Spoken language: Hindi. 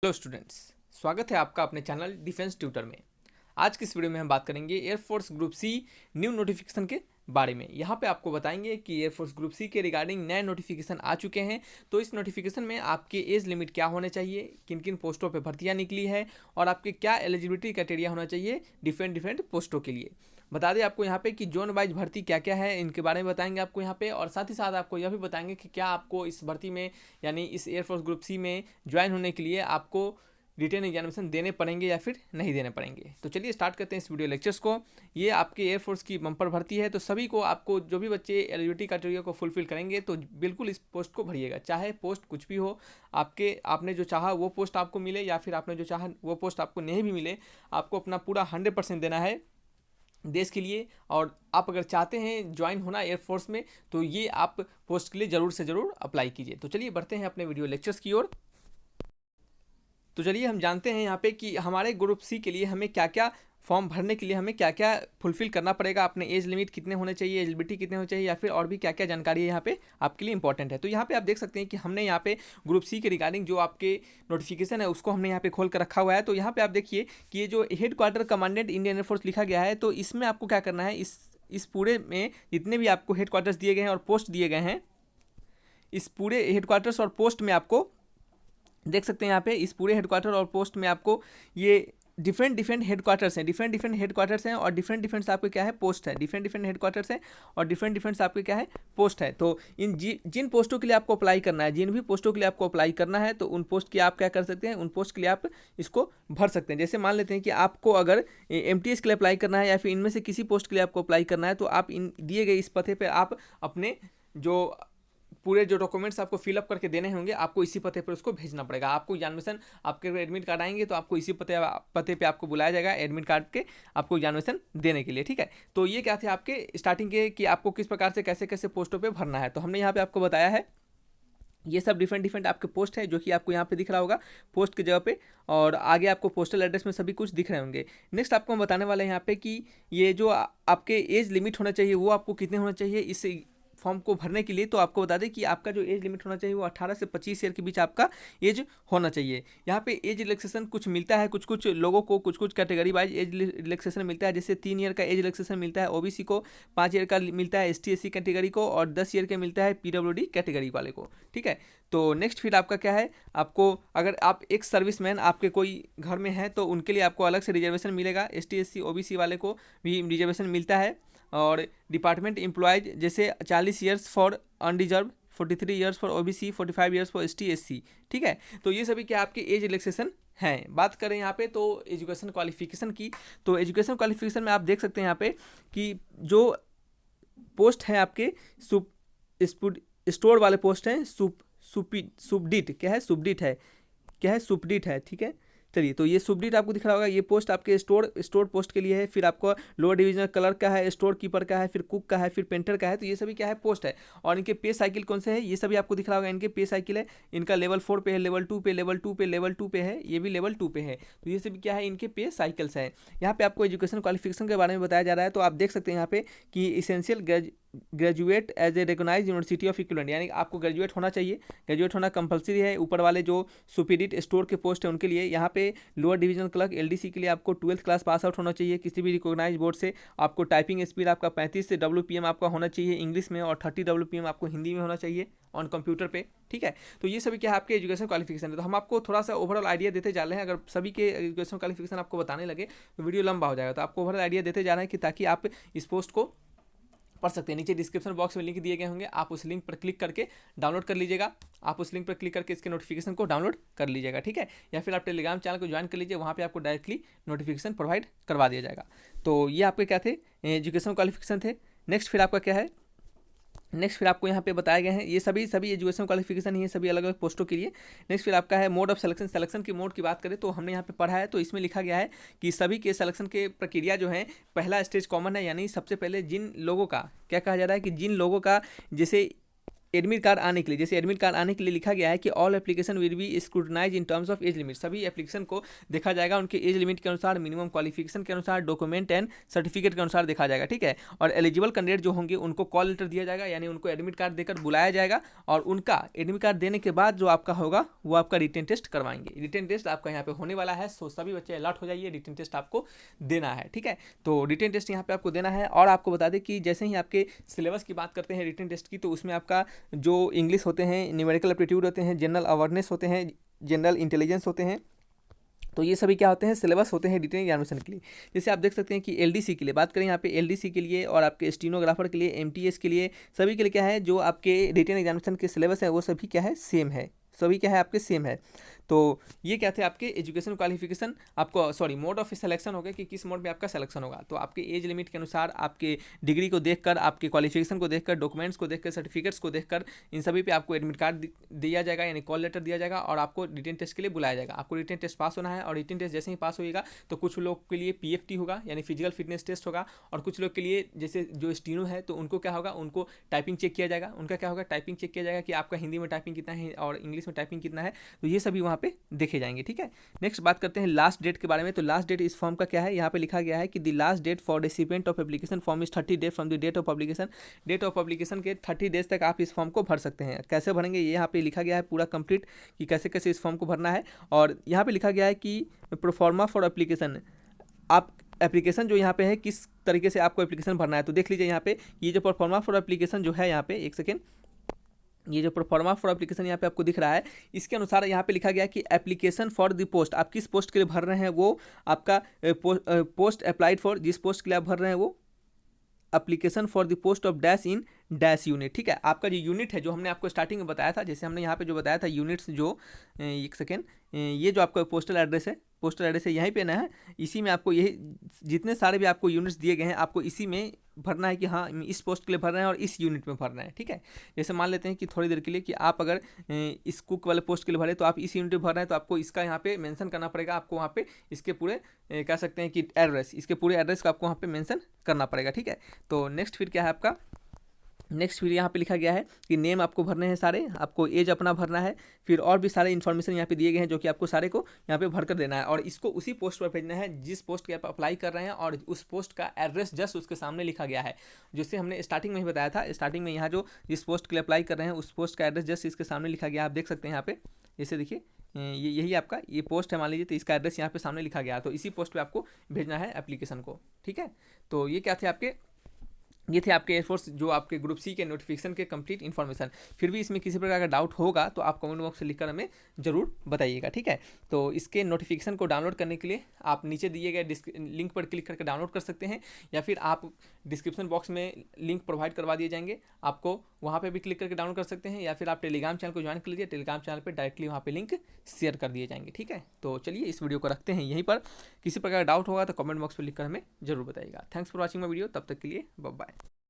हेलो स्टूडेंट्स, स्वागत है आपका अपने चैनल डिफेंस ट्यूटर में। आज की इस वीडियो में हम बात करेंगे air force group C new notification के बारे में। यहाँ पे आपको बताएंगे कि एयरफोर्स ग्रुप सी के रिगार्डिंग नए नोटिफिकेशन आ चुके हैं। तो इस नोटिफिकेशन में आपके एज लिमिट क्या होने चाहिए, किन किन पोस्टों पे भर्तियाँ निकली है और आपके क्या एलिजिबिलिटी क्राइटेरिया होना चाहिए डिफरेंट पोस्टों के लिए। बता दें आपको यहाँ पे कि जोन वाइज भर्ती क्या क्या है, इनके बारे में बताएंगे आपको यहाँ पे। और साथ ही साथ आपको यह भी बताएंगे कि क्या आपको इस भर्ती में यानी इस एयरफोर्स ग्रुप सी में ज्वाइन होने के लिए आपको रिटर्न एग्जामिनेशन देने पड़ेंगे या फिर नहीं देने पड़ेंगे। तो चलिए स्टार्ट करते हैं इस वीडियो लेक्चर्स को। ये आपके एयरफोर्स की बम्पर भर्ती है, तो सभी को आपको जो भी बच्चे एलिजिबिलिटी क्राइटेरिया को फुलफिल करेंगे तो बिल्कुल इस पोस्ट को भरिएगा, चाहे पोस्ट कुछ भी हो। आपने जो चाहा वो पोस्ट आपको मिले या फिर आपने जो चाहा वो पोस्ट आपको नहीं भी मिले, आपको अपना पूरा 100% देना है देश के लिए। और आप अगर चाहते हैं ज्वाइन होना एयरफोर्स में तो ये आप पोस्ट के लिए ज़रूर से ज़रूर अप्लाई कीजिए। तो चलिए बढ़ते हैं अपने वीडियो लेक्चर्स की ओर। तो चलिए हम जानते हैं यहाँ पे कि हमारे ग्रुप सी के लिए हमें क्या क्या फॉर्म भरने के लिए हमें क्या क्या फुलफिल करना पड़ेगा, अपने एज लिमिट कितने होने चाहिए, एलिजिबिलिटी कितने होने चाहिए, या फिर और भी क्या क्या जानकारी है यहाँ पे आपके लिए इंपॉर्टेंट है। तो यहाँ पे आप देख सकते हैं कि हमने यहाँ पे ग्रुप सी के रिगार्डिंग जो आपके नोटिफिकेशन है उसको हमने यहाँ पे खोल कर रखा हुआ है। तो यहाँ पे आप देखिए कि ये जो head quarter commandant Indian air force लिखा गया है, तो इसमें आपको क्या करना है, इस पूरे में जितने भी आपको हेड क्वार्टर्स दिए गए हैं और पोस्ट दिए गए हैं, इस पूरे हेड क्वार्टर्स और पोस्ट में आपको देख सकते हैं यहाँ पे इस पूरे हेडक्वार्टर और पोस्ट में आपको ये डिफरेंट हेडक्वार्टर्स हैं, डिफरेंट हेडक्वार्टर्स हैं और डिफरेंट आपके क्या है पोस्ट है, डिफरेंट हेडक्वार्टर्स हैं और डिफरेंट आपके क्या है पोस्ट है। तो जिन पोस्टों के लिए आपको अप्लाई करना है, जिन भी पोस्टों के लिए आपको अप्लाई करना है, तो उन पोस्ट की आप क्या कर सकते हैं, उन पोस्ट के लिए आप इसको भर सकते हैं। जैसे मान लेते हैं कि आपको अगर MTS के लिए अप्लाई करना है या फिर इनमें से किसी पोस्ट के लिए आपको अप्लाई करना है, तो आप इन दिए गए इस पते पर आप अपने जो पूरे जो डॉक्यूमेंट्स आपको फिलअप करके देने होंगे, आपको इसी पते पर उसको भेजना पड़ेगा। आपको एग्जामिनेशन आपके एडमिट कार्ड आएंगे तो आपको इसी पते पे आपको बुलाया जाएगा एडमिट कार्ड के आपको एग्जामिनेशन देने के लिए, ठीक है। तो ये क्या थे आपके स्टार्टिंग के कि आपको किस प्रकार से कैसे कैसे पोस्टों पे भरना है। तो हमने यहाँ पे आपको बताया है ये सब डिफरेंट आपके पोस्ट है जो कि आपको यहाँ पे दिख रहा होगा पोस्ट की जगह पे, और आगे आपको पोस्टल एड्रेस में सभी कुछ दिख रहे होंगे। नेक्स्ट आपको हम बताने वाले हैं यहाँ पे कि ये जो आपके एज लिमिट होना चाहिए वो आपको कितने होना चाहिए इस फॉर्म को भरने के लिए। तो आपको बता दें कि आपका जो एज लिमिट होना चाहिए वो 18 से 25 ईयर के बीच आपका एज होना चाहिए। यहाँ पे एज रिलैक्सेशन कुछ मिलता है, कुछ कुछ लोगों को कुछ कैटेगरी वाइज एज रिलैक्सेशन मिलता है। जैसे 3 ईयर का एज रिलैक्सेशन मिलता है OBC को, 5 ईयर का मिलता है ST SC कैटेगरी को और 10 ईयर का मिलता है PWD कैटेगरी वाले को, ठीक है। तो नेक्स्ट फिर आपका क्या है, आपको अगर आप एक सर्विसमैन आपके कोई घर में है तो उनके लिए आपको अलग से रिजर्वेशन मिलेगा। ST SC OBC वाले को भी रिजर्वेशन मिलता है। और डिपार्टमेंट एम्प्लॉयज जैसे 40 years for undeserved, 43 years for OBC, 45 years for ST SC, ठीक है। तो ये सभी क्या आपके एज रिलैक्सेशन हैं। बात करें यहाँ पे तो एजुकेशन क्वालिफिकेशन की, तो एजुकेशन क्वालिफिकेशन में आप देख सकते हैं यहाँ पे कि जो पोस्ट हैं आपके स्टोर वाले पोस्ट हैं, सुपडिट क्या है, सुपडिट है, क्या है सुपडिट है, ठीक है। चलिए, तो ये सुपडिट आपको दिख रहा होगा, ये पोस्ट आपके स्टोर पोस्ट के लिए है। फिर आपको लोअर डिविजनल क्लर्क का है, स्टोर कीपर का है, फिर कुक का है, फिर पेंटर का है। तो ये सभी क्या है पोस्ट है। और इनके पे साइकिल कौन से है ये सभी आपको दिख रहा होगा, इनके पे साइकिल है। इनका लेवल 4 पे है, लेवल 2 पे, लेवल 2 पे, लेवल 2 पे है, ये भी लेवल 2 पे है। तो ये सभी क्या है, इनके पे साइकिल्स हैं। यहाँ पे आपको एजुकेशन क्वालिफिकेशन के बारे में बताया जा रहा है। तो आप देख सकते हैं यहाँ पे कि essential graduate as a recognise university of equivalent, यानी आपको ग्रेजुएट होना चाहिए, ग्रेजुएट होना कंपलसरी है। ऊपर वाले जो सुपीरिट स्टोर के पोस्ट है उनके लिए, यहाँ पे लोअर डिवीजन क्लर्क LDC के लिए आपको 12th क्लास पास आउट होना चाहिए किसी भी रिकॉग्नाइज बोर्ड से। आपको टाइपिंग स्पीड आपका 35 से WPM आपका होना चाहिए इंग्लिश में, और 30 WPM आपको हिंदी में होना चाहिए ऑन कंप्यूटर पे, ठीक है। तो ये सभी क्या है आपके एजुकेशन क्वालिफिकेशन है। तो हम आपको थोड़ा सा ओवरऑल आइडिया देते जा रहे हैं। अगर सभी के एजुकेशन क्वालिफिकेशन आपको बताने लगे तो वीडियो लंबा हो जाएगा, तो आपको ओवरऑल आइडिया देते जा रहे हैं कि ताकि आप इस पोस्ट को पढ़ सकते हैं। नीचे डिस्क्रिप्शन बॉक्स में लिंक दिए गए होंगे, आप उस लिंक पर क्लिक करके डाउनलोड कर लीजिएगा। आप उस लिंक पर क्लिक करके इसके नोटिफिकेशन को डाउनलोड कर लीजिएगा, ठीक है। या फिर आप टेलीग्राम चैनल को ज्वाइन कर लीजिए, वहाँ पे आपको डायरेक्टली नोटिफिकेशन प्रोवाइड करवा दिया जाएगा। तो ये आपके क्या थे, एजुकेशन क्वालिफिकेशन थे। नेक्स्ट फिर आपका क्या है, नेक्स्ट फिर आपको यहाँ पे बताए गए हैं ये सभी एजुकेशन क्वालिफिकेशन ही है सभी अलग अलग पोस्टों के लिए। नेक्स्ट फिर आपका है मोड ऑफ सिलेक्शन की मोड की बात करें तो हमने यहाँ पे पढ़ा है, तो इसमें लिखा गया है कि सभी के सिलेक्शन के प्रक्रिया जो है, पहला स्टेज कॉमन है, यानी सबसे पहले जिन लोगों का क्या कहा जा रहा है कि जिन लोगों का जैसे एडमिट कार्ड आने के लिए, जैसे एडमिट कार्ड आने के लिए लिखा गया है कि all application will be scrutinise in terms of age limit, सभी एप्लीकेशन को देखा जाएगा उनके एज लिमिट के अनुसार, मिनिमम क्वालिफिकेशन के अनुसार, डॉक्यूमेंट एंड सर्टिफिकेट के अनुसार देखा जाएगा, ठीक है। और एलिजिबल कैंडिडेट जो होंगे उनको कॉल लेटर दिया जाएगा, यानी उनको एडमिट कार्ड देकर बुलाया जाएगा, और उनका एडमिट कार्ड देने के बाद जो आपका होगा वो आपका रिटन टेस्ट करवाएंगे। रिटन टेस्ट आपका यहाँ पे होने वाला है, सो सभी बच्चे अलर्ट हो जाइए, रिटन टेस्ट आपको देना है, ठीक है। तो रिटन टेस्ट यहाँ पे आपको देना है। और आपको बता दें कि जैसे ही आपके सिलेबस की बात करते हैं रिटन टेस्ट की, तो उसमें आपका जो इंग्लिश होते हैं, न्यूमेरिकल एप्टीट्यूड होते हैं, जनरल अवेयरनेस होते हैं, जनरल इंटेलिजेंस होते हैं, तो ये सभी क्या होते हैं, सिलेबस होते हैं रिटन एग्जामिनेशन के लिए। जैसे आप देख सकते हैं कि एलडीसी के लिए बात करें, यहाँ पे एलडीसी के लिए और आपके स्टेनोग्राफर के लिए, एमटीएस के लिए, सभी के लिए क्या है, जो आपके रिटन एग्जामिनेशन के सिलेबस है वो सभी क्या है, सेम है, सभी क्या है आपके सेम है। तो ये क्या थे आपके एजुकेशन क्वालिफिकेशन, आपको सॉरी मोड ऑफ सिलेक्शन होगा कि किस मोड में आपका सिलेक्शन होगा। तो आपके एज लिमिट के अनुसार, आपके डिग्री को देखकर, आपके क्वालिफिकेशन को देखकर, डॉक्यूमेंट्स को देखकर, सर्टिफिकेट्स को देखकर, इन सभी पे आपको एडमिट कार्ड दिया जाएगा, यानी कॉल लेटर दिया जाएगा, और आपको रिटन टेस्ट के लिए बुलाया जाएगा। आपको रिटन टेस्ट पास होना है, और रिटन टेस्ट जैसे ही पास होगा तो कुछ लोग के लिए पीएफटी होगा, यानी फिजिकल फिटनेस टेस्ट होगा, और कुछ लोग के लिए जैसे जो स्टीनो है तो उनको क्या होगा, उनको टाइपिंग चेक किया जाएगा। उनका क्या होगा, टाइपिंग चेक किया जाएगा कि आपका हिंदी में टाइपिंग कितना है और इंग्लिश में टाइपिंग कितना है, तो ये सभी वहाँ पे देखे जाएंगे, ठीक है। नेक्स्ट बात करते हैं लास्ट डेट के बारे में। तो लास्ट डेट इस फॉर्म का क्या है, यहाँ पे लिखा गया है कि the last date for recipient of application form is 30 days from the date of publication. Date of publication के 30 डेज तक आप इस फॉर्म को भर सकते हैं। कैसे भरेंगे, ये यहाँ पे लिखा गया है पूरा कंप्लीट कि कैसे कैसे इस फॉर्म को भरना है। और यहाँ पे लिखा गया है कि प्रोफॉर्मा फॉर एप्लीकेशन, आप एप्लीकेशन जो यहाँ पे है किस तरीके से आपको एप्लीकेशन भरना है। तो देख लीजिए यहाँ पे, ये जो प्रोफॉर्मा फॉर एप्लीकेशन जो है, यहाँ पे एक सेकेंड, ये जो प्रोफॉर्मा फॉर एप्लीकेशन यहाँ पे आपको दिख रहा है, इसके अनुसार यहाँ पे लिखा गया है कि एप्लीकेशन फॉर द पोस्ट, आप किस पोस्ट के लिए भर रहे हैं, वो आपका पोस्ट अप्लाइड फॉर, जिस पोस्ट के लिए आप भर रहे हैं वो application for the post of dash in dash unit, ठीक है। आपका जो यूनिट है, जो हमने आपको स्टार्टिंग में बताया था, जैसे हमने यहाँ पे जो बताया था यूनिट्स, जो एक सेकेंड, ये जो आपका पोस्टल एड्रेस है, पोस्टल एड्रेस है यहीं पे ना है, इसी में आपको यही जितने सारे भी आपको यूनिट्स दिए गए हैं, आपको इसी में भरना है कि हाँ इस पोस्ट के लिए भर रहे हैं और इस यूनिट में भरना है, ठीक है। जैसे मान लेते हैं कि थोड़ी देर के लिए कि आप अगर इस कुक वाले पोस्ट के लिए भरे, तो आप इस यूनिट में भर रहे हैं, तो आपको इसका यहाँ पे मेंशन करना पड़ेगा, आपको वहाँ पे इसके पूरे कह सकते हैं कि एड्रेस, इसके पूरे एड्रेस को आपको वहाँ पे मेंशन करना पड़ेगा, ठीक है। तो नेक्स्ट फिर क्या है आपका, नेक्स्ट फिर यहाँ पे लिखा गया है कि नेम आपको भरने हैं सारे, आपको एज अपना भरना है, फिर और भी सारे इन्फॉर्मेशन यहाँ पे दिए गए हैं जो कि आपको सारे को यहाँ पे भर कर देना है, और इसको उसी पोस्ट पर भेजना है जिस पोस्ट के आप अप्लाई कर रहे हैं, और उस पोस्ट का एड्रेस जस्ट उसके सामने लिखा गया है, जिससे हमने स्टार्टिंग में ही बताया था। स्टार्टिंग में यहाँ जो जिस पोस्ट के लिए अप्लाई कर रहे हैं उस पोस्ट का एड्रेस जस्ट इसके सामने लिखा गया, आप देख सकते हैं यहाँ पे, जैसे देखिए ये यही आपका ये पोस्ट है मान लीजिए, तो इसका एड्रेस यहाँ पे सामने लिखा गया, तो इसी पोस्ट पे आपको भेजना है एप्लीकेशन को, ठीक है। तो ये क्या थे आपके, ये थे आपके एयरफोर्स जो आपके ग्रुप सी के नोटिफिकेशन के कंप्लीट इन्फॉर्मेशन। फिर भी इसमें किसी प्रकार का डाउट होगा तो आप कमेंट बॉक्स से लिखकर हमें जरूर बताइएगा, ठीक है। तो इसके नोटिफिकेशन को डाउनलोड करने के लिए आप नीचे दिए गए लिंक पर क्लिक करके डाउनलोड कर सकते हैं, या फिर आप डिस्क्रिप्शन बॉक्स में लिंक प्रोवाइड करवा दिए जाएंगे, आपको वहाँ पर भी क्लिक करके डाउनलोड कर सकते हैं, या फिर आप टेलीग्राम चैनल को ज्वाइन कर लीजिए, टेलीग्राम चैनल पर डायरेक्टली वहाँ पर लिंक शेयर कर दिए जाएंगे, ठीक है। तो चलिए इस वीडियो को रखते हैं यहीं पर, किसी प्रकार का डाउट होगा तो कमेंट बॉक्स पर लिखकर हमें जरूर बताइएगा। Thanks for watching my video, तब तक के लिए बाय बाय।